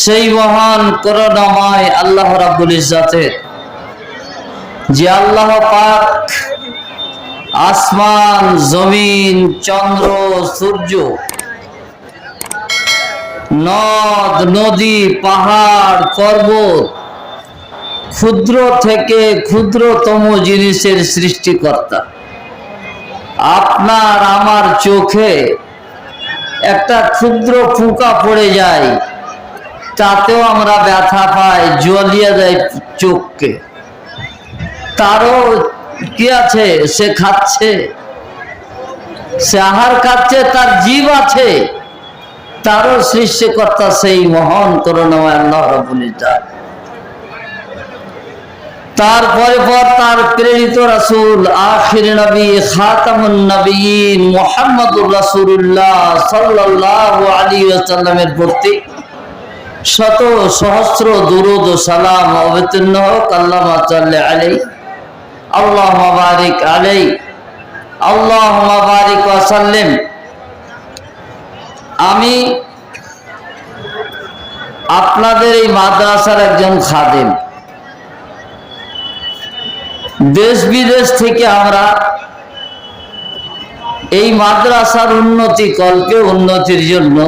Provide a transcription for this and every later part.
সেই মহান করুণাময় আল্লাহ রাব্বুল ইজ্জতের যে আল্লাহ পাক আসমান, জমিন, চন্দ্র, সূর্য, নদ নদী, পাহাড়, পর্বত, ক্ষুদ্র থেকে ক্ষুদ্রতম জিনিসের সৃষ্টিকর্তা। আপনার আমার চোখে একটা ক্ষুদ্র পোকা পড়ে যায়, তাতেও আমরা ব্যথা পাই, জ্বলিয়ে দেয় চোখকে। তারও কি আছে? সে খাচ্ছে, সে আহার খাচ্ছে, তার জীব আছে, তারও সৃষ্টিকর্তা সেই মহান করুণাময় আল্লাহ রাব্বুল ইজ্জত। তারপরে পর তার প্রেরিত রাসূল, আখির নবী, খাতামুন নবিয়্যিন মুহাম্মদুর রাসূলুল্লাহ সাল্লাল্লাহু আলাইহি ওয়াসাল্লামের প্রতি শত সহস্র দুরূদ ও সালাম অবতীর্ণ হোক। আল্লাহুম্মা সাল্লি আলাইহি, আল্লাহুম্মা বারিক আলাইহি, আল্লাহুম্মা বারিক ওয়া সাল্লিম। আমি আপনাদের এই মাদ্রাসার একজন খাদেম। দেশ বিদেশ থেকে আমরা এই মাদ্রাসার উন্নতি কল্পে, উন্নতির জন্য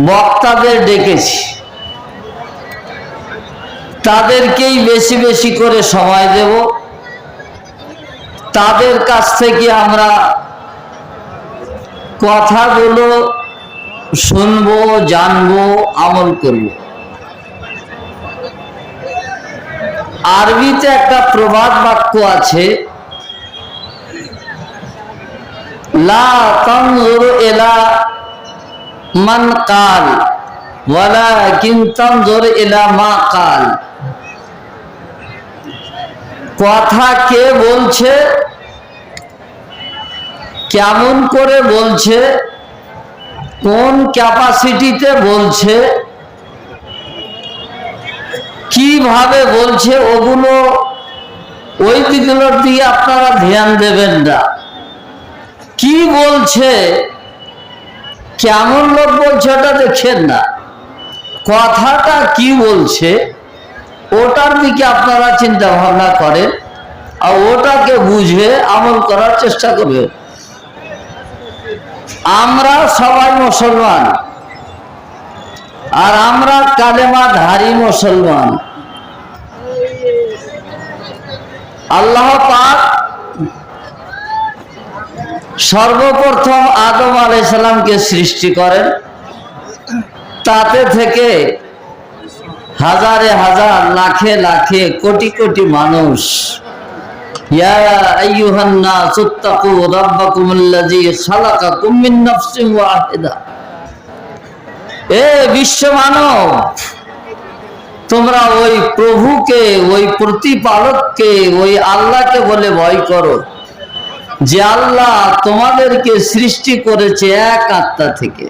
বক্তাদের ডেকেছি। তাদেরকেই বেশি বেশি করে সময় দেব, তাদের কাছ থেকে আমরা কথাগুলো শুনবো, জানবো, আমল করব। আরবিতে একটা প্রবাদ বাক্য আছে, লা তানজুরু ইলা মান কাল ওয়ালাকিন তানজুরু ইলা মা কাল। কথা কে বলছে, কেমন করে বলছে, কোন ক্যাপাসিটিতে বলছে, কিভাবে বলছে, ওই দিকগুলোর দিকে আপনারা ধ্যান দেবেন না। কি বলছে, কেমন লোক বলছে ওটা দেখেন না, কথাটা কি বলছে ওটার দিকে আপনারা চিন্তা ভাবনা করেন, আর ওটাকে বুঝে আমল করার চেষ্টা করবেন। আমরা সবাই মুসলমান, আর আমরা কালেমাধারী মুসলমান। আল্লাহ পাক সর্বপ্রথম আদম আলাইহিস সালামকে সৃষ্টি করেন, তাতে থেকে হাজারে হাজার, লাখে লাখে, কোটি কোটি মানুষ। ইয়া আইয়ুহান নাস ইত্তাকু রাব্বাকুমুল্লাযী খালাকাকুম মিন নাফসিন ওয়াহিদা। এ বিশ্ব মানব, তোমরা ওই প্রভুকে, ওই প্রতিপালককে, ওই আল্লাহকে বলে ভয় করো, যে আল্লাহ তোমাদেরকে সৃষ্টি করেছে এক আত্মা থেকে।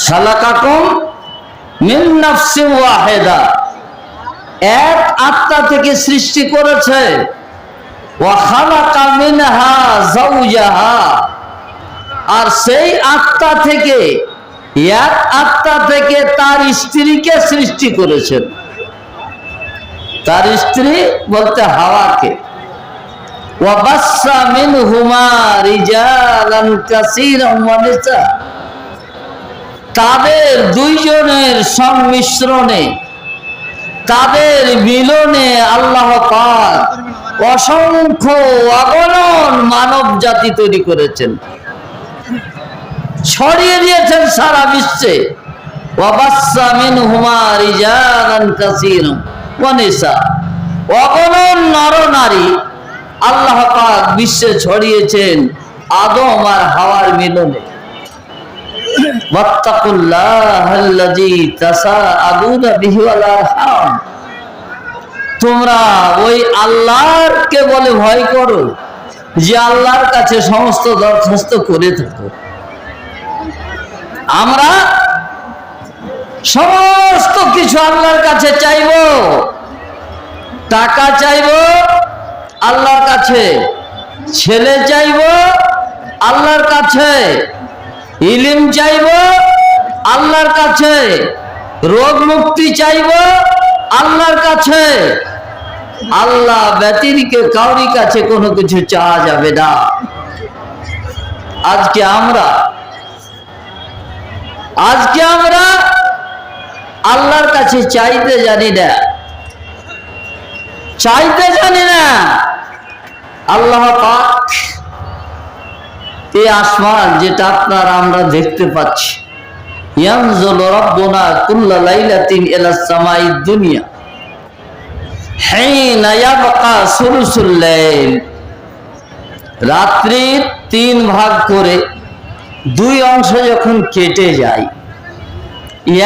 খালাকাকুম মিন নাফসিন ওয়াহিদা, এক আত্মা থেকে সৃষ্টি করেছে। ওয়া খালাকা মিনহা যাওজাহা, আর সেই আত্মা থেকে, এক আত্মা থেকে তার স্ত্রীকে সৃষ্টি করেছেন। তার স্ত্রী বলতে হাওয়াকে। ওয়া বাসসা মিনহুমা রিজালান কাসীরান ওয়া নিসা, তাদের দুইজনের সংমিশ্রণে, তাদের মিলনে আল্লাহ পাক অসংখ্য অগণন মানব জাতি তৈরি করেছেন, ছড়িয়ে দিয়েছেন সারা বিশ্বে। ওয়াবাসসা মিনহুমা রিজালান কাসীরান ওয়া নিসা, অগণন নর নারী আল্লাহ পাক বিশ্বে ছড়িয়েছেন আদম আর হাওয়ার মিলনে। ওয়াত্তাকুল্লাহাল্লাযী তাসাআলুনা বিহি ওয়াল আরহাম, তোমরা ওই আল্লাহকে বলে ভয় করো, যে আল্লাহর কাছে সমস্ত দরখাস্ত করে থাকো। আমরা সমস্ত কিছু আল্লাহর কাছে চাইব, টাকা চাইব আল্লাহর কাছে, ছেলে চাইব আল্লাহর কাছে, ইলম চাইব আল্লাহর কাছে, রোগ মুক্তি চাইব আল্লাহর কাছে। আল্লাহ ব্যতিরিকে কাউরি কাছে কোনো কিছু চাওয়া যাবে না। আজকে আমরা আল্লাহর কাছে চাইতে জানি না, আল্লাহ পাক এই আসমান যেটা আপনারা আমরা দেখতে পাচ্ছি, ইয়ানজুলু রাব্বুনা কুল্লা লাইলাতিন ইলাস সামাইদ দুনিয়া হিনা ইয়াবকা সুলুসুল লাইল। রাত্রির 3 ভাগ করে 2 অংশ যখন কেটে যায়,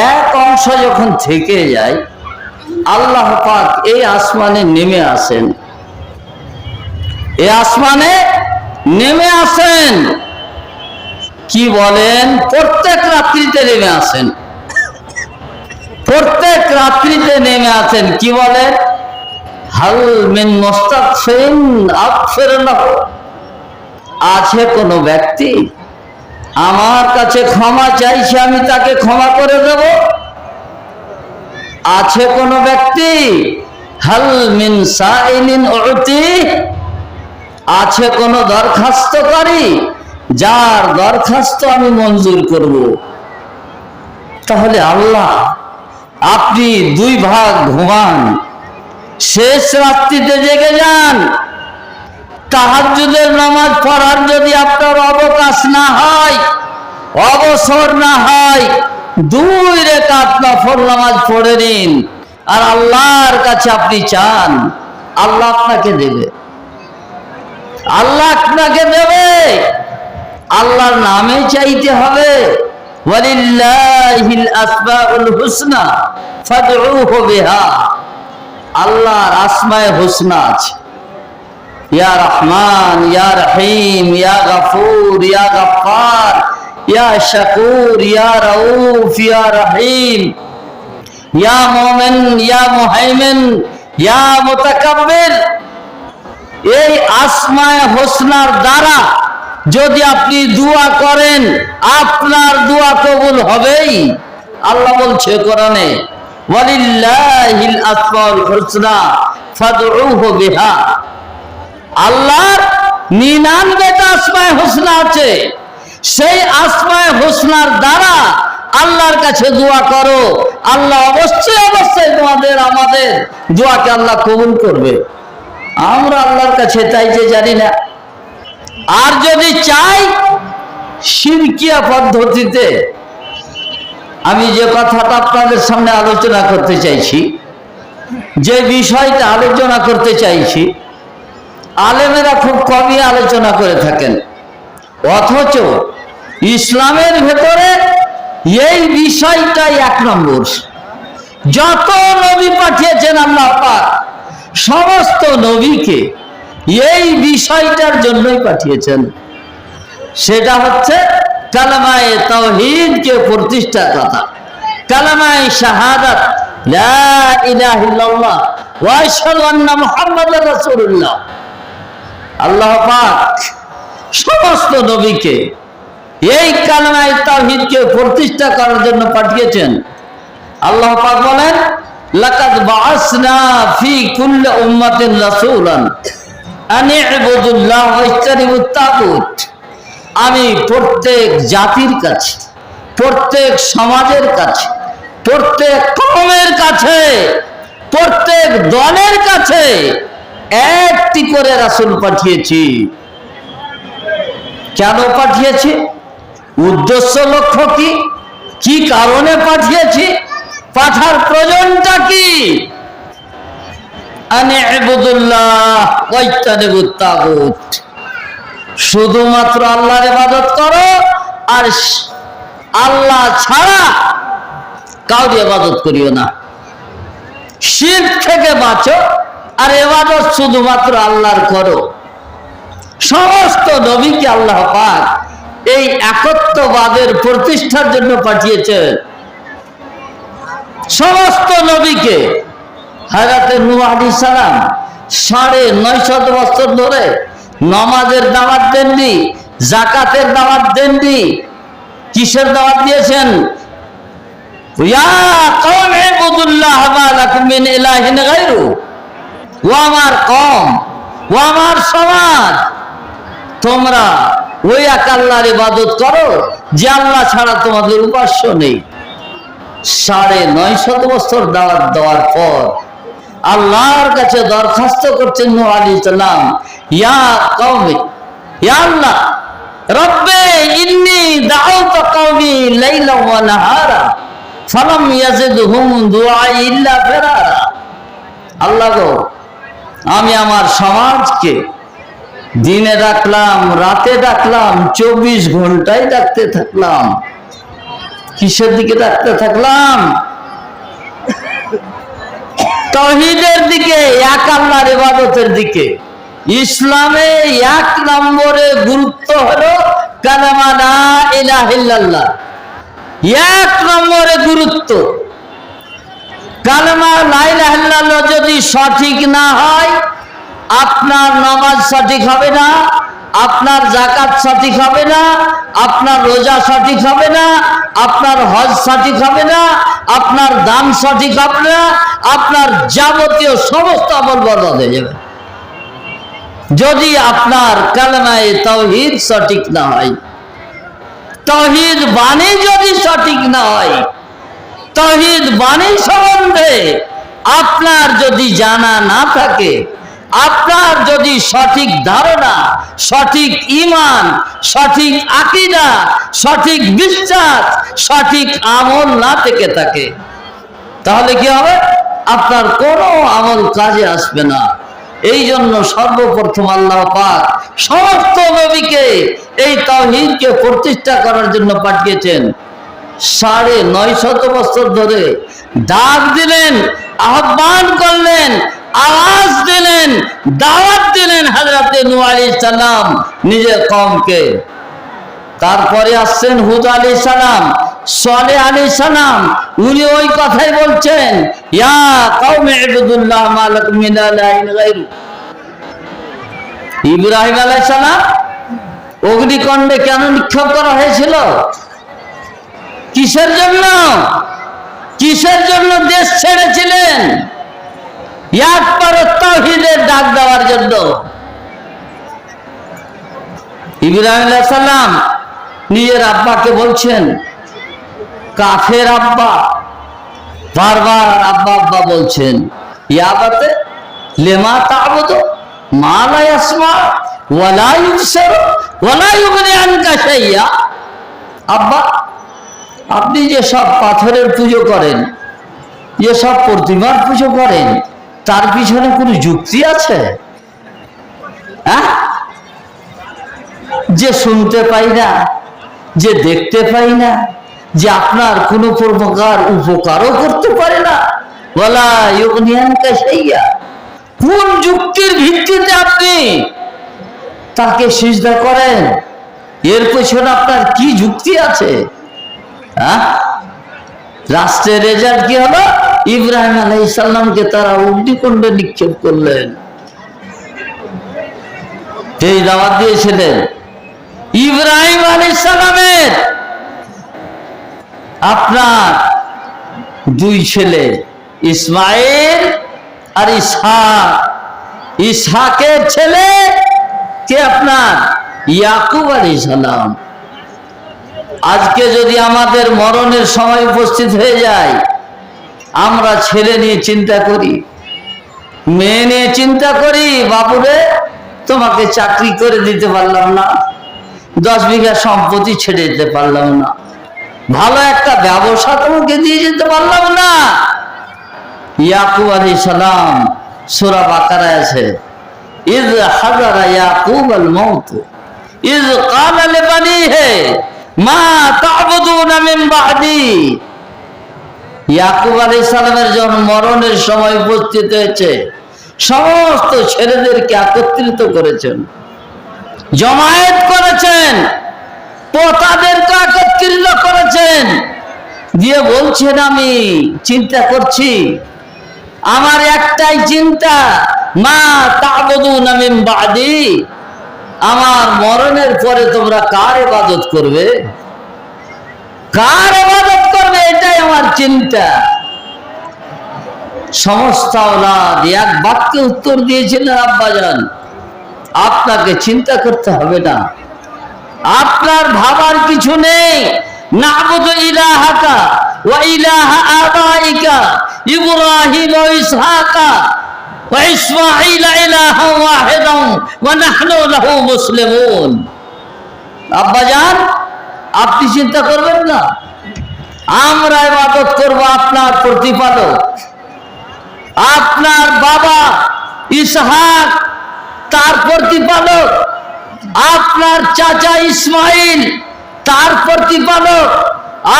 1 অংশ যখন থেকে যায়, আল্লাহ পাক এই আসমানে নেমে আসেন। এই আসমানে নেমে আসেন, কি বলেন? প্রত্যেক রাত্রিতে নেমে আসেন, প্রত্যেক রাত্রিতে নেমে আসেন। কি বলেন? হাল মিন মুস্তাগফিরিন আগফির লাহু। আছে কোন ব্যক্তি আমার কাছে ক্ষমা চাইছে, আমি তাকে ক্ষমা করে দেব? আছে কোন ব্যক্তি? হাল মিন সাইলিন উতি। আছে কোন দরখাস্তকারী যার দরখাস্ত আমি মঞ্জুর করব? তাহলে আল্লাহ, আপনি 2 ভাগ ঘুমান, শেষ রাত্রিতে জেগে যান, তাহাজ্জুদের নামাজ পড়ার যদি আপনার অবকাশ না হয়, অবসর না হয়, 2 রাকাত নফল নামাজ পড়ে নিন, আর আল্লাহর কাছে আপনি চান, আল্লাহ আপনাকে দেবে। আল্লাহ আপনাকে দেবে। আল্লাহর নামে চাইতে হবে। ওয়ালিল্লাহিল আসমাউল হুসনা ফাদউহু বিহা। আল্লাহর আসমায়ে হুসনা আছে। ইয়া রহমান, ইয়া রহিম, ইয়া গফুর, ইয়া গফফার, ইয়া শাকুর, ইয়া রাউফ, ইয়া রহিম, ইয়া মুমিন, ইয়া মুহাইমিন, ইয়া মুতাকাব্বির। এই আসমায়ে হুসনার দ্বারা যদি আপনি দোয়া করেন, আপনার দোয়া কবুল হবেই। আল্লাহ বলছে কোরআনে, ওয়ালিল্লাহিল আসমাউল হুসনা ফাদউহু বিহা। আল্লাহর 99টা আসমায়ে হুসনা আছে, সেই আসমায়ে হুসনার দ্বারা আল্লাহর কাছে দোয়া করো, আল্লাহ অবশ্যই তোমাদের আমাদের দোয়াকে আল্লাহ কবুল করবে। আমরা আল্লাহর কাছে চাইতে জানি না। আর যদি চাই শিরকিয়া পদ্ধতিতে, আমি যে কথাটা আপনাদের সামনে আলোচনা করতে চাইছি, যে বিষয়টা আলোচনা করতে চাইছি, আলেমেরা খুব কমই আলোচনা করে থাকেন, অথচ ইসলামের ভেতরে এই বিষয়টাই 1 নম্বর। যত নবী পাঠিয়েছেন আল্লাহ পাক, সমস্ত নবীকে এই বিষয়টার জন্যই পাঠিয়েছেন। সেটা হচ্ছে কালেমায়ে তাওহীদকে প্রতিষ্ঠা করা, কালেমায়ে শাহাদাত, লা ইলাহা ইল্লাল্লাহ ওয়া আশহাদু আন্না মুহাম্মাদার রাসূলুল্লাহ। আল্লাহ পাক সমস্ত নবীকে এই কালেমায়ে তাওহীদকে প্রতিষ্ঠা করার জন্য পাঠিয়েছেন। আল্লাহ পাক বলেন, লাকাদ বাআসনা ফি কুল্লি উম্মাতিন রাসূলান আন ইবুদুল্লাহ ওয়া ইজতানিবুত তাগুত। আমি প্রত্যেক জাতির কাছে, প্রত্যেক সমাজের কাছে, প্রত্যেক কওমের কাছে, প্রত্যেক দলের কাছে একটি করে রাসূল পাঠিয়েছি। কেন পাঠিয়েছি? উদ্দেশ্য লক্ষ্য কি? কি কারণে পাঠিয়েছি? পাঠার প্রয়োজনটা কি? আনে ইবুদুল্লাহ ওয়া ইজতানিবুত তাগুত। শুধুমাত্র আল্লাহর ইবাদত করো, আর আল্লাহ ছাড়া কাউকে ইবাদত করিও না। শিরক থেকে বাঁচো, আর ইবাদত শুধুমাত্র আল্লাহর করো। সমস্ত নবীকে আল্লাহ পাক এই একত্ববাদের প্রতিষ্ঠার জন্য পাঠিয়েছেন। সমস্ত নবীকে। হযরত নূহ আলাইহিস সালাম 950 বছর ধরে নামাজের দাওয়াত দেননি, যাকাতের দাওয়াত দেননি। কিসের দাওয়াত দিয়েছেন? ইয়া কওমি ইবুদুল্লাহ মা লাকুম মিন ইলাহিন গায়রু, ও আমার কওম, ও আমার সমাজ, তোমরা ওই এক আল্লাহর ইবাদত করো যে আল্লাহ ছাড়া তোমাদের উপাস্য নেই। 950 বছর দাওয়াত দেওয়ার পর আল্লাহর কাছে দরখাস্ত করছেন নূহ আলাইহিস সালাম, ইয়া কওমি, ইয়া আল্লাহ, রব্বে ইন্নী দাউতু কওমি লাইলা ওয়া নাহারা ফালাম ইয়াজিদহুম দুআই ইল্লা ফিরারা। আল্লাহ গো, আমি আমার সমাজকে দিনে ডাকলাম, রাতে ডাকলাম, 24 ঘন্টায় ডাকতে থাকলাম। কিসের দিকে ডাকতে থাকলাম? তাওহীদের দিকে, এক আল্লাহর ইবাদতের দিকে। ইসলামে 1 নম্বরে গুরুত্ব হলো কালেমা লা ইলাহা ইল্লাল্লাহ। 1 নম্বরে গুরুত্ব। কালেমা লা ইলাহা ইল্লাল্লাহ যদি সঠিক না হয়, আপনার নামাজ সঠিক হবে না, আপনার যাকাত সঠিক হবে না, আপনার রোজা সঠিক হবে না, আপনার হজ সঠিক হবে না, আপনার দান সঠিক হবে না, আপনার যাবতীয় সমস্ত আমল বরবাদ হয়ে যাবে যদি আপনার কালেমায়ে তাওহীদ সঠিক না হয়। তাওহীদ বাণী যদি সঠিক না হয়, তাওহীদ বাণী সম্বন্ধে আপনার যদি জানা না থাকে, আপনার যদি সঠিক ধারণা, সঠিক ঈমান, সঠিক আকীদা, সঠিক বিশ্বাস, সঠিক আমল না থেকে থাকে, তাহলে কি হবে? আপনার কোনো আমল কাজে আসবে না। এই জন্য সর্বপ্রথম আল্লাহ পাক সমস্ত নবীকে এই তাওহীদকে প্রতিষ্ঠা করার জন্য পাঠিয়েছেন। 950 বছর ধরে ডাক দিলেন, আহ্বান করলেন, আওয়াজ দিলেন, দাওয়াত দিলেন হযরতে নূহ আলাইহিস সালাম নিজের কওমকে। তারপরে আসছেন হুদ আলাইহিস সালাম, সালেহ আলাইহিস সালাম, উনি ওই কথাই বলছেন, ইয়া কওমি ইবুদুল্লাহ মা লাকুম মিন ইলাহিন গায়রু। ইব্রাহিম আলাইহিস সালাম অগ্নিকুণ্ডে কেন নিক্ষেপ করা হয়েছিল? কিসের জন্য? কিসের জন্য দেশ ছেড়েছিলেন? একবার তাওহীদের ডাক দেওয়ার জন্য। ইব্রাহিম আলাইহিস সালাম নিজের আব্বাকে বলছেন, কাফের আব্বা, বারবার আব্বা আব্বা বলছেন, ইয়া আবাতে লিমা তা'বুদু মা লা ইয়াসমা ওয়া লা ইবসির ওয়া লা ইউগনি আনকা শাইয়া। আব্বা, আপনি যে সব পাথরের পুজো করেন, যে সব প্রতিমার পুজো করেন, তার পিছনে কোনো যুক্তি আছে? হ্যাঁ, যে শুনতে পাই না, যে দেখতে পাই না, যে আপনার কোনো প্রকার উপকারও করতে পারে না, ওয়ালা ইউগনি আনকা শাইয়া, কোন যুক্তির ভিত্তিতে আপনি তাকে সিজদা করেন? এর পেছনে আপনার কি যুক্তি আছে? হ্যাঁ, রাষ্ট্রের রেজাল্ট কি হলো? ইব্রাহিম আলাইহিস সালামকে তারা অগ্নিকুণ্ডে নিক্ষেপ করলেন। এই দাওয়াত দিয়েছিলেন ইব্রাহিম আলাইহিস সালামের আপনার 2 ছেলে ইসমাঈল আর ইসহাক। ইসহাকের ছেলে কে? আপনার ইয়াকুব আলাইহিস সালাম। আজকে যদি আমাদের মরণের সময় উপস্থিত হয়ে যায়, আমরা ছেলে নিয়ে চিন্তা করি, মেয়ে নিয়ে চিন্তা করি, বাবুরে তোমাকে চাকরি করে দিতে পারলাম না, 10 বিঘা সম্পত্তি ছেড়ে দিতে পারলাম না, ভালো একটা ব্যবসা তোমাকে দিয়ে যেতে পারলাম না। ইয়াকুব আলাইহিস সালাম সূরা বাকারায় আছে, ইয হাযারা ইয়াকুব আল মাউত ইয ক্বালা লিবানিহি মা তা'বুদুনা মিন বা'দি। ইয়াকুব আলাইহিস সালামের যখন মরণের সময় উপস্থিত হয়েছে, সমস্ত ছেলেদেরকে একত্রিত করেছেন, জমায়েত করেছেন, পোতাদেরকে একত্রিত করেছেন, দিয়ে বলছেন, আমি চিন্তা করছি, আমার একটাই চিন্তা, মা তা'বুদুনা মিন বা'দি, আমার মরণের পরে তোমরা কার ইবাদত করবে? কার ইবাদত করবে? এটাই আমার চিন্তা। তিনটা। সমস্ত আওলাদ এক বাক্যে উত্তর দিয়েছিলেন, আব্বাজান আপনাকে চিন্তা করতে হবে না, আপনার ভাবার কিছু নেই। না'বুদু ইলাহাকা ওয়া ইলাহা আবাইকা ইব্রাহিম ওয়া ইসহাকা ওয়া ইসমাঈল ইলাহান ওয়াহিদান ওয়া নাহনু লাহু মুসলিমুন। আব্বাজান আপনি চিন্তা করবেন না, আমরা ইবাদত করব আপনার প্রতিপালক। আপনার বাবা ইসহাক তার প্রতিপালক, আপনার চাচা ইসমাইল তার প্রতিপালক,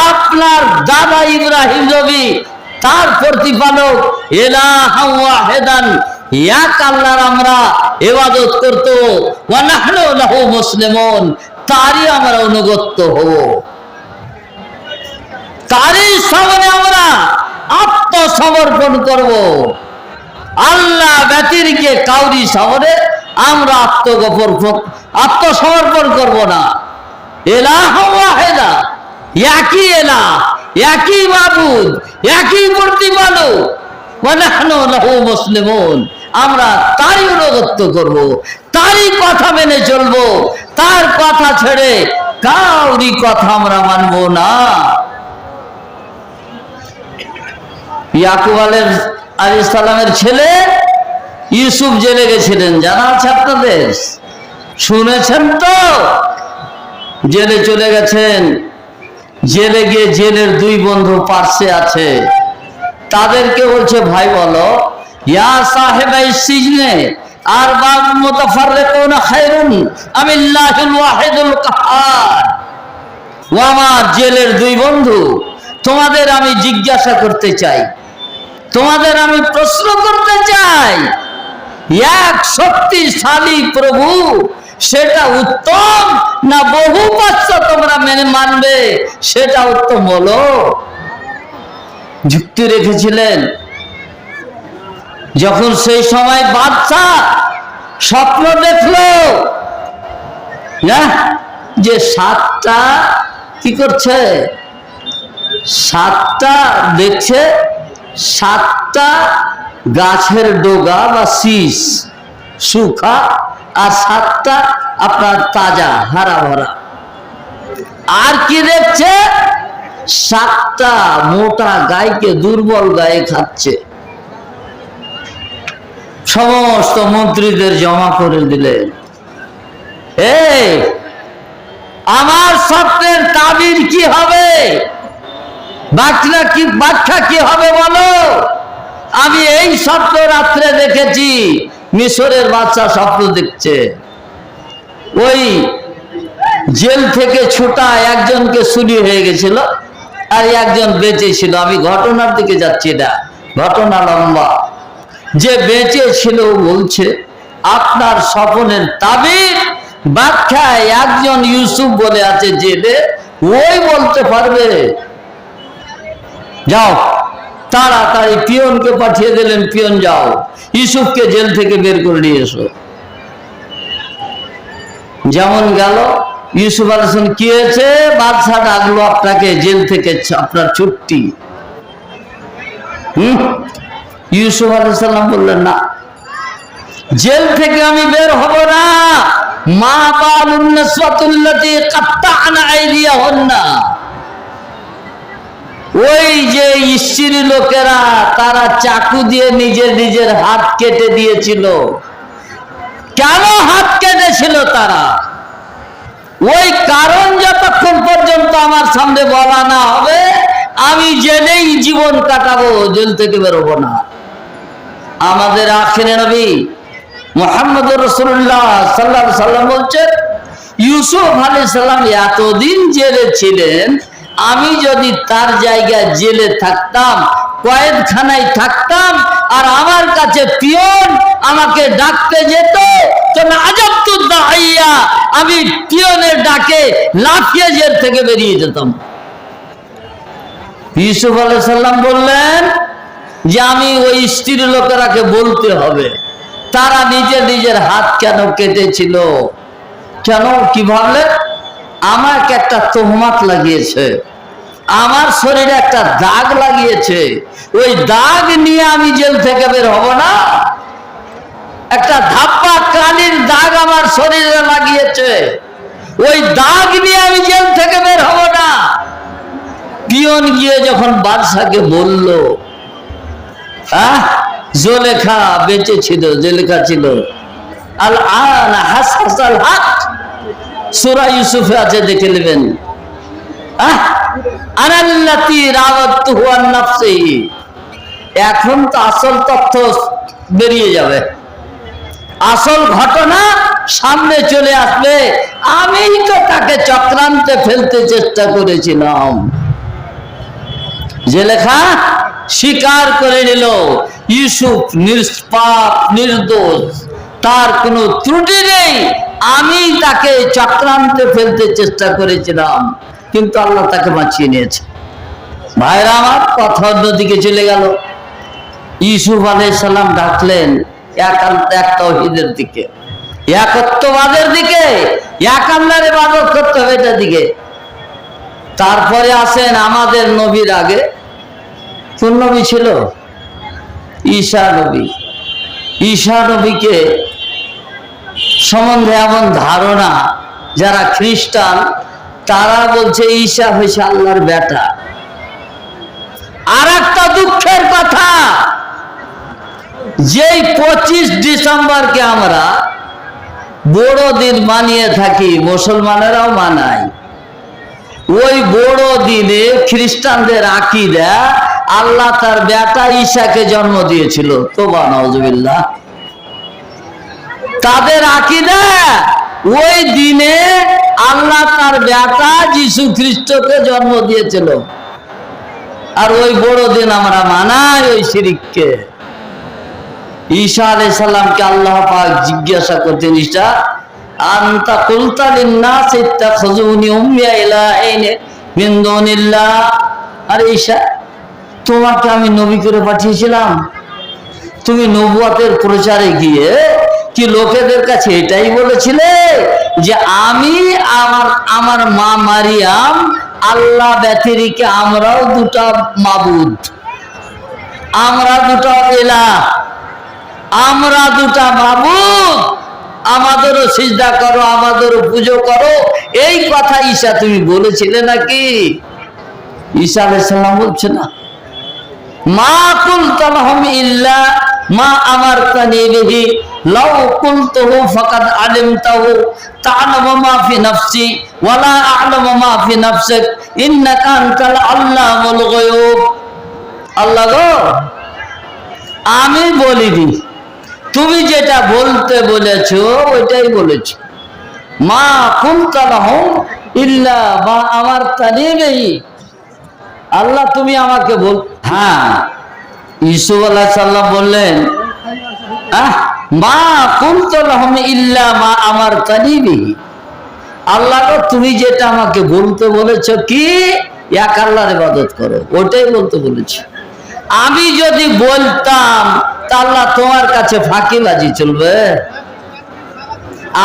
আপনার দাদা ইব্রাহিম নবী তার প্রতিপালক। ইলাহান ওয়াহিদান, এক আল্লাহর আমরা ইবাদত করত। ওয়া নাহনু লাহু মুসলিমুন, তারই আমরা অনুগত হব, তারই সামনে আমরা আত্মসমর্পণ করব। আল্লাহ ব্যতিরিকে কাউরি সামনে আমরা আত্মসমর্পণ করব না। ইলাহুন ওয়াহিদা, একই ইলাহ, একই মাবুদ, একই প্রতিপালক। ওয়া নাহনু লাহু মুসলিমুন, আমরা তারই অনুগত করব, তারই কথা মেনে চলবো, তার কথা ছেড়ে কাউরি কথা আমরা মানব না। ইয়াকুব আলাইহিস সালামের ছেলে ইউসুফ জেলে গেছিলেন, জানা আছে আপনাদের, শুনেছেন তো? জেলে চলে গেছেন, জেলে গিয়ে জেলের দুই বন্ধু পার্শ্বে আছে, তাদেরকে বলছে ভাই বলো, ইয়া সাহেবাই সিজনে আরবাবুন মুতাফাররিকুনা খায়রুন আমিল্লাহুল ওয়াহিদুল কাহ্হার। ও আমার জেলের দুই বন্ধু, তোমাদের আমি জিজ্ঞাসা করতে চাই, তোমাদের আমি প্রশ্ন করতে চাই, এক শক্তিশালী প্রভু সেটা উত্তম না বহু পাচ্ছ তোমরা মেনে মানবে সেটা উত্তম বলো? যুক্তি রেখেছিলেন। যখন সেই সময় বাদশা স্বপ্ন দেখলো যে সাতটা কি করছে, সাতটা দেখছে, সাতটা গাছের ডগা বা শীষ শুকা, আর সাতটা আপনার তাজা হারা ভরা। আর কি দেখছে, সাতটা মোটা গাইকে দুর্বল গায়ে খাচ্ছে। সমস্ত মন্ত্রীদের জমা করে দিলেন, এই আমার স্বপ্নের তাবির কি হবে, ব্যাখ্যা কি হবে বলো? আমি এই স্বপ্ন রাত্রে দেখেছি, মিশরের বাদশা স্বপ্ন দেখছে, ওই জেল থেকে ছুটা একজনকে চুরি হয়ে গেছিল আর একজন বেঁচে ছিল। আমি ঘটনার দিকে যাচ্ছি না, ঘটনা লম্বা। যে বেঁচে ছিল বলছে আপনার স্বপ্নের তাবির ব্যাখ্যায় একজন ইউসুফ বলে আছে জেলে, ওই বলতে পারবে। যাও, তাড়াতাড়ি পিয়নকে পাঠিয়ে দিলেন, পিয়ন যাও ইউসুফকে জেল থেকে বের করে নিয়ে এসো। যেমন গেল, ইউসুফ আলাইহিস সালাম কি হয়েছে, বাদশা ডাকলো আপনাকে জেল থেকে, আপনার ছুটি। ইউসুফ আলাইহিস সালাম বললেন না, জেল থেকে আমি বের হব না। মা বালুন নিসওয়াতুল্লাতী কাত্তা'না আইদিয়াহুন্না, ওই যে স্ত্রী লোকেরা তারা চাকু দিয়ে নিজের হাত কেটে দিয়েছিল। কেন হাত কেটেছিল তারা, ওই কারণ যতক্ষণ পর্যন্ত আমার সামনে বলা না হবে আমি জেলেই জীবন কাটাবো, জেল থেকে বেরোবো না। আমাদের আখিরে নবী মুহাম্মদুর রাসূলুল্লাহ সাল্লাল্লাহু আলাইহি সাল্লাম বলছেন, ইউসুফ আলাইহিস সালাম এতদিন জেলে ছিলেন, আমি যদি তার জায়গায় জেলে থাকতাম, কয়েদখানায় থাকতাম, আর আমার কাছে পিয়ন আমাকে ডাকতে যেত, তো আজাবতু দাইয়া, আমি পিয়নের ডাকে লাফিয়ে জেল থেকে বেরিয়ে যেতাম। ইউসুফ আলাইহিস সালাম বললেন যে আমি ওই স্ত্রী লোকেরাকে বলতে হবে তারা নিজের হাত কেন কেটেছিল। কেন, কি ভাবলেন? আমাকে একটা তোহমাত লাগিয়েছে, আমার শরীরে একটা দাগ লাগিয়েছে, ওই দাগ নিয়ে আমি জেল থেকে বের হব না? একটা ধাপ্পা কালির দাগ আমার শরীরে লাগিয়েছে, ওই দাগ নিয়ে আমি জেল থেকে বের হব না? পিয়ন গিয়ে যখন বাদশাকে বলল, জুলেখা বেঁচে ছিল, জুলেখা ছিল, আল আন হাসাসাল হক, সূরা ইউসুফে আছে, দেখে নেবেন। আনাল্লাতী রাওয়াতুহু আন নাফসিহি, এখন তো আসল তথ্য বেরিয়ে যাবে, আসল ঘটনা সামনে চলে আসবে। আমি তো তাকে চক্রান্তে ফেলতে চেষ্টা করেছিলাম। জুলেখা স্বীকার করে নিল ইউসুফ নিষ্পাপ নির্দোষ, তার কোনো ত্রুটি নেই, আমি তাকে চক্রান্তে ফেলতে চেষ্টা করেছিলাম, কিন্তু আল্লাহ তাকে বাঁচিয়ে নিয়েছে। ভাইরা আমার, কথা অন্যদিকে চলে গেল। ইউসুফ আলাইহিস সালাম ডাকলেন এক তাওহীদের দিকে, একত্ববাদের দিকে, এক আল্লাহর ইবাদত করতে হবে এটার দিকে। তারপরে আসেন আমাদের নবীর আগে কোন নবী ছিল? ঈসা নবী। ঈসা নবীকে সম্বন্ধে এমন ধারণা, যারা খ্রিস্টান তারা বলছে ঈসা হয়েছে আল্লাহর বেটা। আর একটা দুঃখের কথা, যেই 25 ডিসেম্বরকে আমরা বড় দিন মানিয়ে থাকি, মুসলমানেরাও মানায়, ওই বড় দিনে খ্রিস্টানদের আকীদা আল্লাহ তার বেটা ঈসাকে জন্ম দিয়েছিল। তোবা নাউজুবিল্লাহ। তাদের আকীদা ওই দিনে আল্লাহ তার বেটা যীশু খ্রিস্টকে জন্ম দিয়েছিল, আর ওই বড় দিন আমরা মানাই ওই শিরিককে। ঈসা আলাইহিস সালামকে আল্লাহ পাক জিজ্ঞাসা করতেন, ঈসা আনতা কুলতা লিন-নাস ইত্তাখাযুনি উম্মিয়া ইলাহাইনি মিন দুনিল্লাহ, আরে ঈসা, তোমাকে আমি নবী করে পাঠিয়েছিলাম, তুমি নবুয়তের প্রচারে গিয়ে কি লোকেদের কাছে এটাই বলেছিলে যে আমি আমার মা মারিয়াম আল্লাহ ব্যতিরিকে আমরাও দুটা মাবুদ, আমরা দুটা ইলাহ, আমরা দুটা মাবুদ, আমাদেরও সিজদা করো, আমাদেরও পুজো করো, এই কথা ঈসা তুমি বলেছিলে নাকি? ঈসা আলাইহিস সালাম বলছে না, মা কুলতু লাহুম ইল্লা মা আমারতানি বিহি লাউ কুলতুহু ফাকাদ আলিমতাহু তা'লামু মা ফি নাফসি ওয়া লা আ'লামু মা ফি নাফসিক ইন্নাকা আনতাল আল্লামুল গায়ুব। আল্লাহ গো, আমি বলিনি, তুমি যেটা বলতে বলেছো ওইটাই বলেছো। মা কুলতু লাহুম ইল্লা মা আমারতানি বিহি, আল্লাহ তুমি আমাকে বল। হ্যাঁ, ইউসুফ আলাইহিস সালাম বললেন, মা কুলতু লাহুম ইল্লা মা আমারতানি বিহি, আল্লাহ গো তুমি যেটা আমাকে বলতে বলেছো কি এক আল্লাহর ইবাদত করো, ওটাই বলতে বলেছো। আমি যদি বলতাম তা আল্লাহ তোমার কাছে ফাঁকিবাজি চলবে?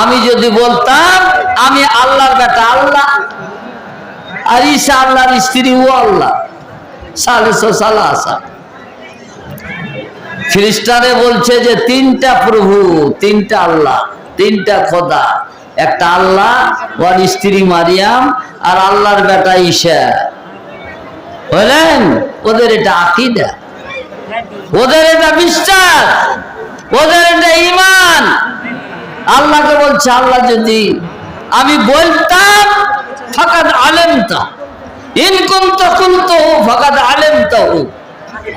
আমি যদি বলতাম আমি আল্লাহর বেটা, আল্লাহ আর ঈসা আল্লাহর স্ত্রী, ও আল্লাহ সালেসো সালাসা। খ্রিস্টানে বলছে যে তিনটা প্রভু, তিনটা আল্লাহ, তিনটা খোদা, একটা আল্লাহ, ওর স্ত্রী মারিয়াম, আর আল্লাহর বেটা ঈসা। বলেন ওদের এটা আকীদা, ওদের এটা বিশ্বাস, ওদের এটা ঈমান। আল্লাহকে বলছে আল্লাহ যদি আমি বলতাম ফাকাদ আলিমতা ইন কুনতু কুলতুহু ফাকাদ আলিমতাহু,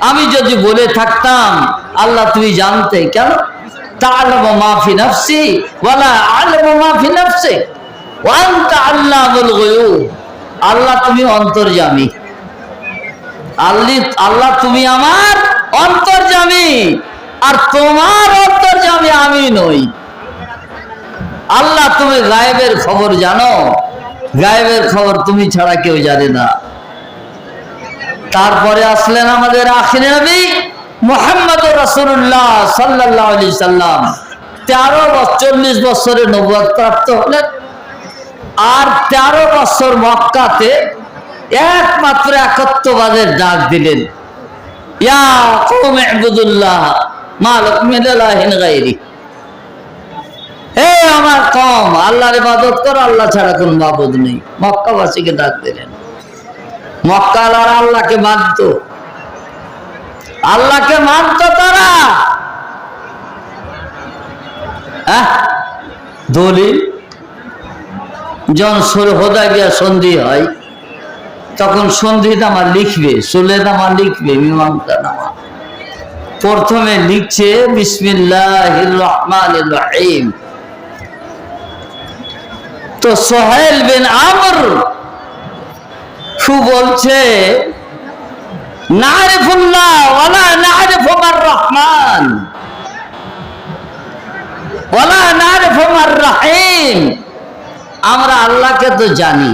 আমি যদি বলে থাকতাম আল্লাহ তুমি জানতে, কেন? তা'লামু মা ফি নাফসি ওয়া লা আ'লামু মা ফি নাফসিক ওয়া আনতা আল্লামুল গায়ুব। আল্লাহ তুমি অন্তর্যামী, আল্লাহ তুমি আমার অন্তর্যামী, আর তোমার অন্তর্যামী আমি নই। আল্লাহ তুমি গায়েবের খবর জানো, গায়েবের খবর তুমি ছাড়া কেউ জানে না। তারপরে আসলেন আমাদের আখির নবী মুহাম্মদুর রাসূলুল্লাহ সাল্লাল্লাহু আলাইহি সাল্লাম। 40 বছরে নবুয়ত প্রাপ্ত হলেন, আর 13 বছর মক্কাতে একমাত্র একত্ববাদের ডাক দিলেন, ইয়া কওম ইবুদুল্লাহ মা লাকুম মিন ইলাহিন গায়রি। হে আমার কওম, আল্লাহর ইবাদত করো, আল্লাহ ছাড়া কোন মাবুদ নেই। মক্কাবাসীকে ডাক দিলেন। মক্কালারা আল্লাহকে মানত, আল্লাহকে মানত তারা। দলিল যখন হুদায়বিয়া সন্ধি হয়, তখন সন্ধিনামা লিখবে, সুলেনামা লিখবে, মীমাংসানামা। প্রথমে লিখছে বিসমিল্লাহির রহমানির রহিম। তো সোহেল বিন আমর বলছে, নারিফুল্লাহ ওয়ালা নারিফু মার রহমান ওয়ালা নারিফু মার রহিম। আমরা আল্লাহকে তো জানি,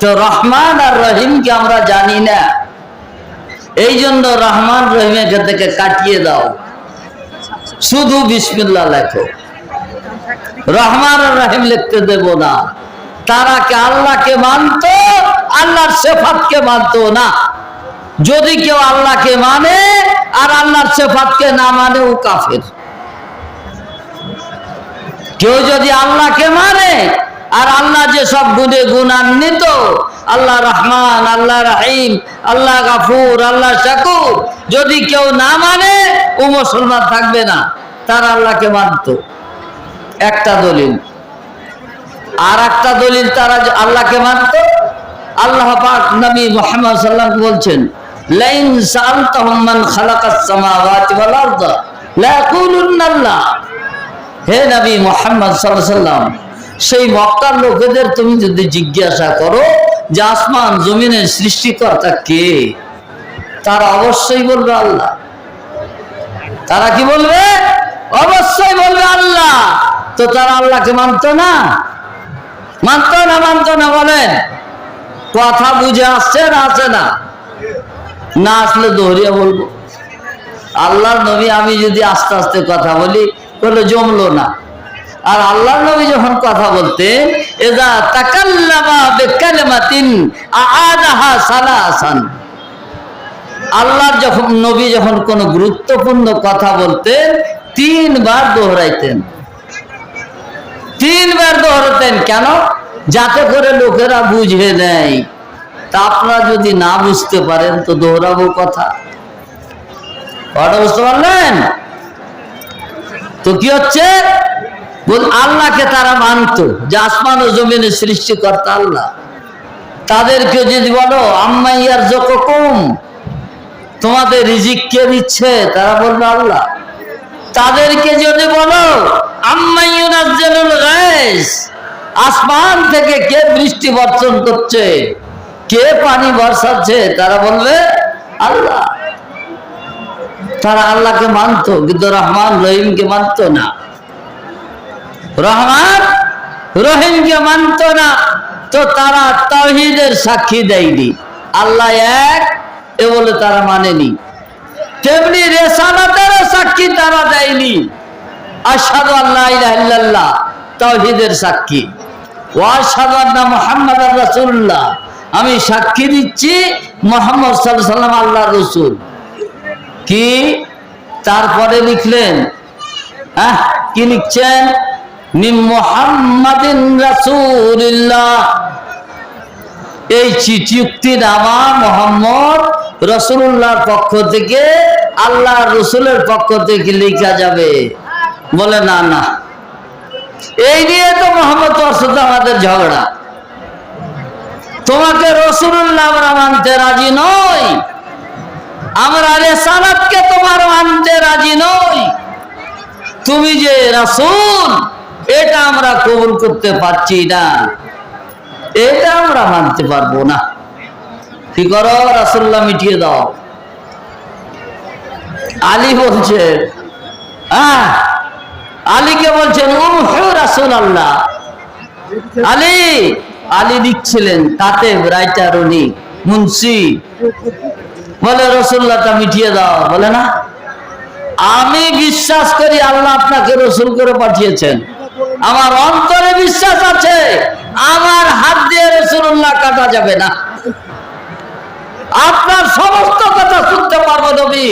তো রহমান আর রহিমকে আমরা জানি না। এই জন্য রহমান রহিমের থেকে কাটিয়ে দাও, শুধু বিসমিল্লাহ লেখো, রহমান আর রহিম লিখতে দেব না। তারা কে আল্লাহকে মানত, আল্লাহর সিফাতকে মানত না। যদি কেউ আল্লাহকে মানে আর আল্লাহর সিফাতকে না মানে, ও কাফের। কেউ যদি আল্লাহকে মানে আর আল্লাহ যে সব গুণে গুণান্বিত, আল্লাহ রহমান, আল্লাহ রহিম, আল্লাহ গাফুর, আল্লাহ শাকুর, যদি কেউ না মানে, ও মুসলমান থাকবে না। তারা আল্লাহকে মানত, একটা দলিল। আর একটা দলিল, তারা আল্লাহকে মানত। আল্লাহ পাক নবী মুহাম্মদ সাল্লাল্লাহু আলাইহি ওয়াসাল্লাম বলছেন, লাইন সাআলতাহুম মান খালাকাস সামাওয়াতি ওয়াল আরদা লা ইয়াকুলুন্না আল্লাহ। হে নবী মুহাম্মদ সাল্লাল্লাহু আলাইহি ওয়াসাল্লাম, সেই মক্কার লোকেদের তুমি যদি জিজ্ঞাসা করো যে আসমান জমিনের সৃষ্টিকর্তা কে, তারা অবশ্যই বলবে আল্লাহ। তারা কি বলবে? অবশ্যই বলবে আল্লাহ। তো তারা আল্লাহকে মানত না, মানত না, মানত না। বলেন, কথা বুঝে আসছে না আসে না? না আসলে দোহরিয়া বলবো। আল্লাহর নবী আমি যদি আস্তে আস্তে কথা বলি, বলে জমলো না। আর আল্লাহর নবী যখন কথা বলতেন, ইযা তাকাল্লামা বিকালিমাতিন আআদাহা সালাসান। আল্লাহর যখন নবী যখন কোন গুরুত্বপূর্ণ কথা বলতেন, 3 বার দোহরাইতেন। 3 বার দোহরাতেন। কেন? যাতে করে লোকেরা বুঝে নেয়। তা আপনারা যদি না বুঝতে পারেন, তো দোহরাবো কথা। কথা বুঝতে পারলেন? তো কি হচ্ছে? আল্লাহকে তারা মানত, যে আসমান ও জমিনের সৃষ্টিকর্তা আল্লাহ। তাদেরকে যদি বলো আম্মা ইয়ারযুকুকুম, তোমাদের রিজিক কে দিচ্ছে, তারা বলবে আল্লাহ। তাদেরকে যদি বলো আম্মা ইউনাজ্জিলুল গায়স, আসমান থেকে কে বৃষ্টি বর্ষণ করছে, কে পানি বর্ষাচ্ছে, তারা বলবে আল্লাহ। তারা আল্লাহকে মানত, কিন্তু রহমান রহিমকে মানত না। রহমান রহিমকে মানত না। তো তারা তাওহীদের সাক্ষী দেয়নি, আল্লাহ এক এ বলে তারা মানেনি। তেমনি রিসালাতের সাক্ষী তারা দেয়নি, আশহাদু আল্লা ইলাহা ইল্লাল্লাহ, তাওহীদের সাক্ষী। ওয়া আশহাদু আন্না মুহাম্মাদার রাসূলুল্লাহ, আমি সাক্ষী দিচ্ছি মুহাম্মদ সাল্লাল্লাহু আলাইহি ওয়াসাল্লাম আল্লাহর রাসূল। কি? তারপরে লিখলেন, কি লিখছেন? মিন মুহাম্মাদিন রাসূলিল্লাহ। এই চুক্তিনামা মুহাম্মদ রাসূলুল্লাহর পক্ষ থেকে, আল্লাহর রাসূলের পক্ষ থেকে লেখা যাবে। বলে না না, এই নিয়ে তো মুহাম্মদ সাথে আমাদের ঝগড়া। তোমাকে রাসূলুল্লাহ আমরা মানতে রাজি নই, আমরা রিসালাতকে তোমার মানতে রাজি নই। তুমি যে রাসূল, এটা আমরা কবুল করতে পারছি না, এটা আমরা মানতে পারবো না। কি করো? রাসূলুল্লাহ মিটিয়ে দাও। আলী বলছে, আলীকে বলছেন উমহু রাসূলুল্লাহ। আলী আলী লিখছিলেন, কাতেব, রাইটার, উনি মুন্সি। বলে রাসূলুল্লাহটা মিটিয়ে দাও। বলে না, আমি বিশ্বাস করি আল্লাহ আপনাকে রাসূল করে পাঠিয়েছেন, আমার অন্তরে বিশ্বাস আছে, আমার হাত দিয়ে রাসূলুল্লাহ কাটা যাবে না। আপনার সমস্ত কথা শুনতে পারবো নবী,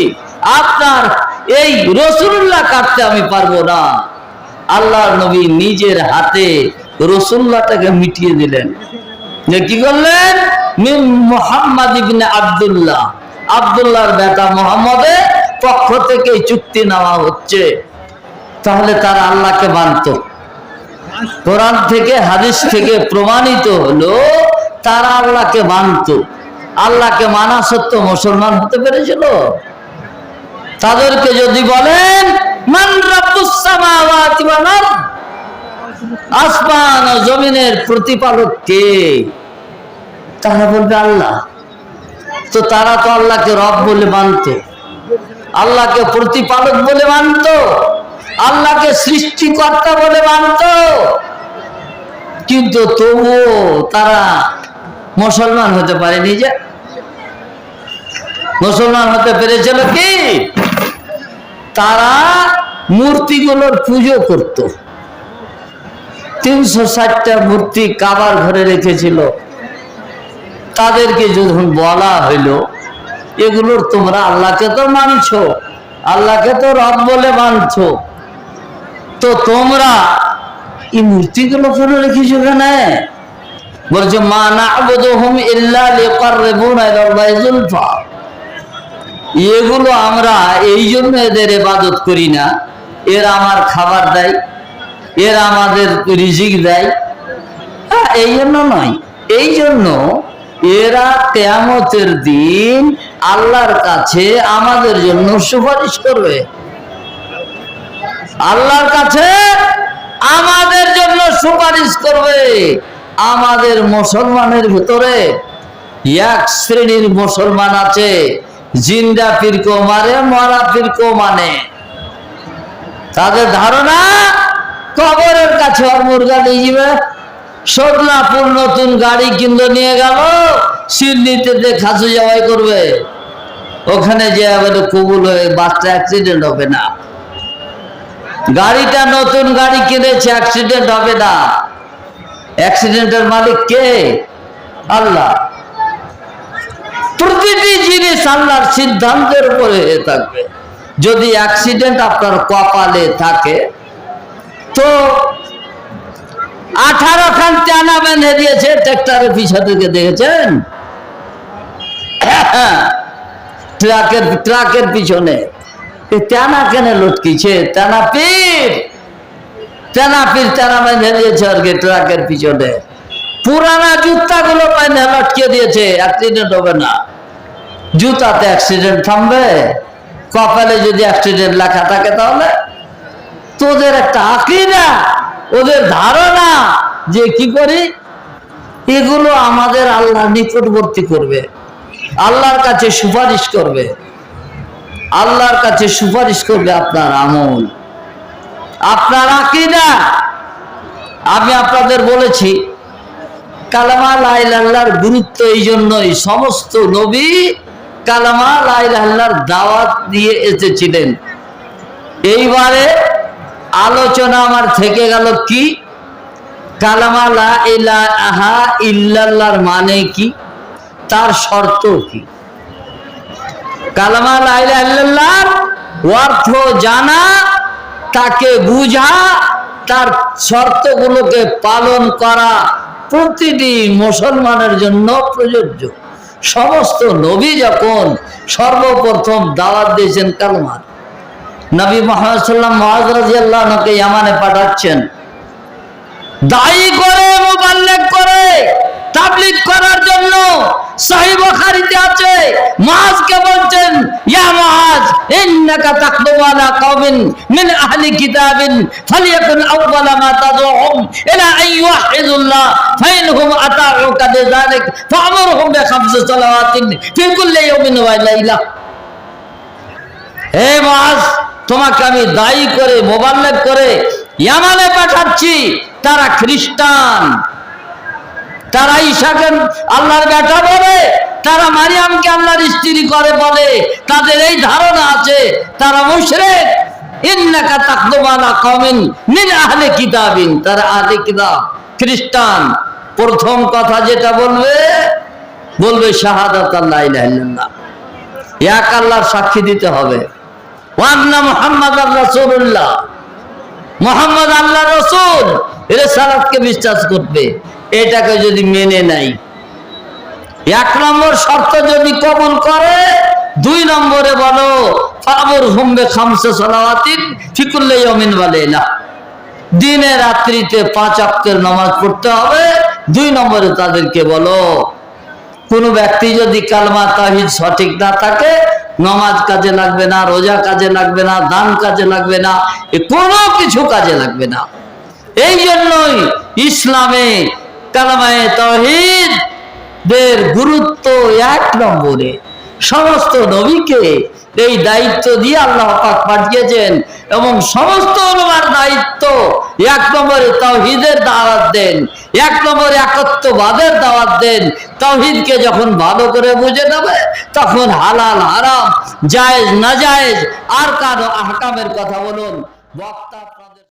আপনার এই রাসূলুল্লাহ কাটতে আমি পারবো না। আল্লাহর নবী নিজের হাতে রাসূলুল্লাহটাকে মিটিয়ে দিলেন। যে কি করলেন? মিন মুহাম্মদ ইবনে আব্দুল্লাহ, আব্দুল্লাহর বেটা মুহাম্মদের পক্ষ থেকে চুক্তি নেওয়া হচ্ছে। তাহলে তারা আল্লাহকে মানত। কোরআন থেকে হাদিস থেকে প্রমাণিত হলো তারা আল্লাহকে মানত। আল্লাহকে মানা সত্ত্বেও মুসলমান হতে পেরেছিল? তাদেরকে যদি বলেন মান রাব্বুস সামাওয়াতি ওয়াল আরদ, আসমান ও জমিনের প্রতিপালক কে, তারা বলবে আল্লাহ। তো তারা তো আল্লাহকে রব বলে মানত, আল্লাহকে প্রতিপালক বলে মানত, আল্লাহকে সৃষ্টিকর্তা বলে মানত, কিন্তু তবুও তারা মুসলমান হতে পারেনি। যে মুসলমান হতে পেরেছিল কি? তারা মূর্তিগুলোর পুজো করত। 360টা মূর্তি কাবার ঘরে রেখেছিল। তাদেরকে যখন বলা হইল এগুলোর তোমরা আল্লাহকে তো মানছো, আল্লাহকে তো রব বলে মানছো, তো তোমরা এই মূর্তিগুলো করে রেখেছো কেন? বলছে মা না'বুদুহুম ইল্লা লিকাররিবুনা ইলাল্লাহি যুলফা, এগুলো আমরা এই জন্য এদের ইবাদত করি না, এরা আমার খাবার দেয়, এরা আমাদের রিজিক দেয়, এই জন্য নয়। এই জন্য এরা কিয়ামতের দিন আল্লাহর কাছে আমাদের জন্য সুপারিশ করবে। আল্লাহর কাছে আমাদের জন্য সুপারিশ করবে। আমাদের মুসলমানের ভিতরে এক শ্রেণীর মুসলমান আছে, জিন্দা পীরকেও মারে, মরা পীরকেও মানে। তাদের ধারণা কবরের কাছে আর মুরগা দিয়ে যাবে। সদলাপুর নতুন গাড়ি কিনলো, নিয়ে গেল, সিডনিতে খাসু জবাই করবে, ওখানে যে আবার কবুল হয়ে বাসটা অ্যাক্সিডেন্ট হবে না। গাড়িটা নতুন গাড়ি কিনেছে, অ্যাক্সিডেন্ট হবে না। অ্যাক্সিডেন্টের মালিক কে? আল্লাহ। প্রতিটি জিনিস আল্লাহর সিদ্ধান্তের উপরে থাকবে। যদি অ্যাক্সিডেন্ট আপনার কপালে থাকে তো 18 খান টানা বেঁধে দিয়েছে ট্রাক্টরের পিছা থেকে, দেখেছেন? ট্রাকের পিছনে টানা কেন লটকিছে? টানা পীর টানা বেঁধে দিয়েছে আর কি ট্রাকের পিছনে। পুরানা জুতাগুলো বেঁধে লটকিয়ে দিয়েছে, অ্যাক্সিডেন্ট হবে না। জুতাতে অ্যাক্সিডেন্ট থামবে? কপালে যদি অ্যাক্সিডেন্ট লেখা থাকে তাহলে? তোদের একটা আকীদা, ওদের ধারণা যে কি করি এগুলো আমাদের আল্লাহ নিকটবর্তী করবে, আল্লাহর কাছে সুপারিশ করবে, আল্লাহর কাছে সুপারিশ করবে আপনার আমল, আপনার আকীদা। আমি আপনাদের বলেছি কালেমা লা ইলাহা ইল্লাল্লাহর গুরুত্ব এই জন্যই সমস্ত নবী কালেমা লা ইলাহা ইল্লাল্লাহর দাওয়াত দিয়ে এসেছিলেন। এইবারে আলোচনা আমার থেকে গেল কি কালেমা লা ইলাহা ইল্লাল্লাহর মানে কি, তার শর্ত কি। কালেমা লা ইলাহা ইল্লাল্লাহর অর্থ জানা, তাকে বুঝা, তার শর্তগুলোকে পালন করা প্রতিটি মুসলমানের জন্য প্রযোজ্য। সমস্ত নবী যখন সর্বপ্রথম দাওয়াত দিয়েছেন কালেমার, নবী মুহাম্মদ সাল্লাল্লাহু আলাইহি ওয়াসাল্লাম মুআয রাদিয়াল্লাহু আনহুকে ইয়ামানে পাঠাচ্ছেন দায়ী করে, মুবাল্লিগ করে, তাবলীগ করার জন্য। সহিহ বুখারীতে আছে মুআযকে বলছেন ইয়া মুআয ইন্নাকা তাকদুমু আলা কওমিন মিন আহলি কিতাবিন ফালিয়াকুন আউওয়ালা মা তাদউহুম ইলা আন ইউহিদুল্লাহ ফাইনহুম আতাউকা বিযালিক ফা'মুরহুম বিখামসি সালাওয়াতিন ফি কুল্লি ইয়াওমিন ওয়া লাইলা। হে মুআয, তোমাকে আমি দায়ী করে, মুবাল্লিগ করে ইয়ামানে পাঠাচ্ছি। তারা খ্রিস্টান, তারা ঈসাকে আল্লাহর বেটা বলে, তারা মারিয়ামকে আল্লাহর স্ত্রী করে বলে, তাদের এই ধারণা আছে, তারা মুশরিক। ইন্নাকা তাকদুমু আলা কওমিন মিন আহলি কিতাবিন, তারা আহলে কিতাব খ্রিস্টান। প্রথম কথা যেটা বলবে বলবে শাহাদাত আল্লাহ ইলাহা ইল্লাল্লাহ, এক আল্লাহর সাক্ষী দিতে হবে, ওয়া আন্না মুহাম্মাদার রাসূলুল্লাহ, মুহাম্মদ আল্লাহর রাসূল, রিসালাতকে বিশ্বাস করবে। এটাকে যদি মেনে নাই, এক নম্বর শর্ত যদি কবুল করে, দুই নম্বরে বলো ফামুরহুম বিখামসি সালাওয়াতিন ফি কুল্লি ইয়াউমিন ওয়া লাইলা, দিনে রাত্রিতে 5 ওয়াক্তের নামাজ পড়তে হবে। দুই নম্বরে তাদেরকে বলো, কোন ব্যক্তি যদি কালমা তাওহীদ সঠিক না থাকে, নামাজ কাজে লাগবে না, রোজা কাজে লাগবে না, দান কাজে লাগবে না, কোনো কিছু কাজে লাগবে না। এই জন্যই ইসলামে কালমায়ে তাওহীদ দের গুরুত্ব 1 নম্বরে। সমস্ত নবীকে এই দায়িত্ব দিয়ে আল্লাহ পাক পাঠিয়েছেন এবং সমস্ত উম্মার দায়িত্ব 1 নম্বরে তাওহীদের দাওয়াত দেন, 1 নম্বরে একত্ববাদের দাওয়াত দেন। তাওহীদকে যখন ভালো করে বুঝে নেবে, তখন হালাল হারাম, জায়েজ নাজায়েজ আর কারো আহকামের কথা বলুন বক্তা